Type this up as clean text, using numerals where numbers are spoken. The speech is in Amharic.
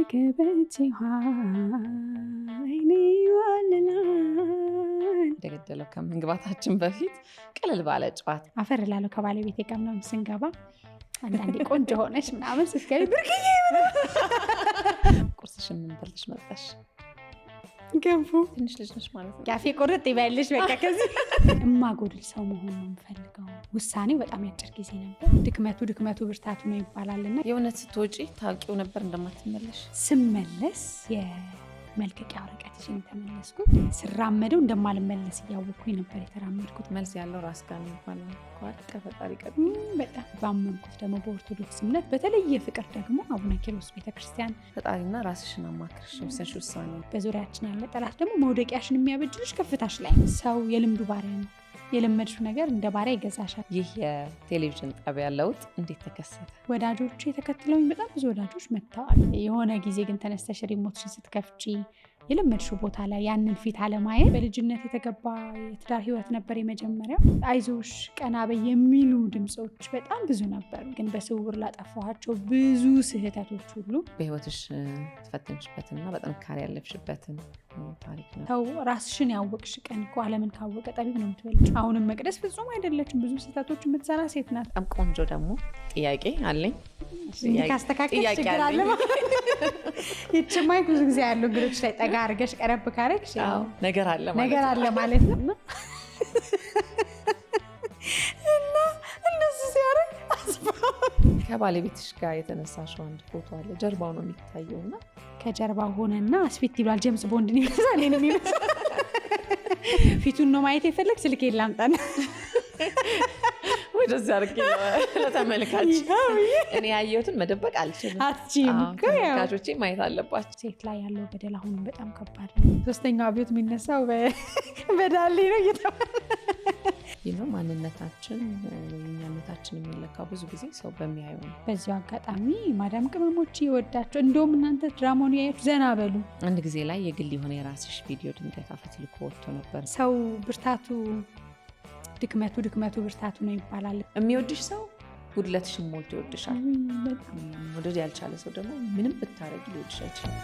ግበት ኃይኔ ዋልላል ደገደለው ከመግባታችን በፊት ቀለል ባለ ጨዋታ አፈር ላለው ከባለቤቴ ጋር ምናምን ስንገባ አንዳንዴ ቆንጆ ሆነች ምናምን ስትገቢ ብርቅዬ ቁርስሽን ምን በልተሽ መጣሽ? ገንፎ። ትንሽ ልጅ ነሽ ማለት ነው። ጋፌ ቁርጥ ይበልሽ በቃ። ከዚህ እማጎድል ሰው መሆን ነው የምፈልገው። ውሳኔው በጣም ያጭር ጊዜ ነበር። ድክመቱ ብርታቱ ነው ይባላልና የእውነት ስትወጪ ታውቂው ነበር እንደማትመለሽ? ስመለስ የመልቀቂያ ወረቀት ይዤ ተመለስኩት። ስራመደው እንደማልመለስ እያወቅኩኝ ነበር የተራመድኩት። መልስ ያለው ራስ ጋር ነው ይባላል። ከፈጣሪ ቀጥ በጣም ባመንኩት ደግሞ በኦርቶዶክስ እምነት በተለየ ፍቅር ደግሞ አቡነ ኪሮስ ቤተክርስቲያን ፈጣሪና ራስሽን አማክርሽ ወሰንሽ ውሳኔ። በዙሪያችን ያለ ጠላት ደግሞ መውደቂያሽን የሚያበጅልሽ ከፍታሽ ላይ ነው። ሰው የልምዱ ባሪያ ነው። የለመድሽው ነገር እንደ ባሪያ ይገዛሻል። ይህ የቴሌቪዥን ጣቢያ ለውጥ እንዴት ተከሰተ? ወዳጆቹ የተከትለውኝ በጣም ብዙ ወዳጆች መጥተዋል። የሆነ ጊዜ ግን ተነስተሽ ሪሞትሽን ስትከፍቺ የለመድሽው ቦታ ላይ ያንን ፊት አለማየት። በልጅነት የተገባ የትዳር ህይወት ነበር የመጀመሪያው። አይዞሽ ቀና በይ የሚሉ ድምፆች በጣም ብዙ ነበሩ። ግን በስውር ላጠፋኋቸው ብዙ ስህተቶች ሁሉ በህይወትሽ ተፈተንሽበትና በጥንካሬ ያለፍሽበትን ታሪክ ነው። ሰው ራስሽን ያወቅሽ ቀን እኮ ዓለምን ካወቀ ጠቢብ ነው የምትበልጭ። አሁንም መቅደስ ፍጹም አይደለችም። ብዙ ስህተቶች የምትሰራ ሴት ናት። በጣም ቆንጆ ደግሞ ጥያቄ አለኝ። ካስተካከል ችግር አለ ይችማይ ብዙ ጊዜ ያለው እንግዶች ላይ ጠጋ አድርገሽ ቀረብ ካረግሽ ነገር አለ ማለት ነው። እና እንደሱ ሲያደርግ ከባለቤትሽ ጋር የተነሳሽው አንድ ፎቶ አለ። ጀርባው ነው የሚታየው እና ከጀርባው ሆነና ስፊት ይሏል። ጄምስ ቦንድን ይመስላል። እኔንም ይመስላል። ፊቱን ነው ማየት የፈለግ ስልክ የላምጣና ወደዚህ አድርጌ ለተመልካች እኔ ያየሁትን መደበቅ አልችልም። ተመልካቾቼ ማየት አለባቸው። ሴት ላይ ያለው በደል አሁንም በጣም ከባድ ነው። ሶስተኛው አብዮት የሚነሳው በዳሌ ነው እየተባለ ነው። ማንነታችን የኛነታችን የሚለካው ብዙ ጊዜ ሰው በሚያየው ነው። በዚሁ አጋጣሚ ማዳም ቅመሞች ይወዳቸው እንደውም እናንተ ድራማውን ያያችሁ ዘና በሉ። አንድ ጊዜ ላይ የግል የሆነ የራስሽ ቪዲዮ ድንገት አፈትልኮ ወጥቶ ነበር። ሰው ብርታቱ ድክመቱ ብርታቱ ነው ይባላል። የሚወድሽ ሰው ጉድለትሽን ሞልቶ ይወድሻል። መውደድ ያልቻለ ሰው ደግሞ ምንም ብታረጊ ሊወድሽ አይችልም።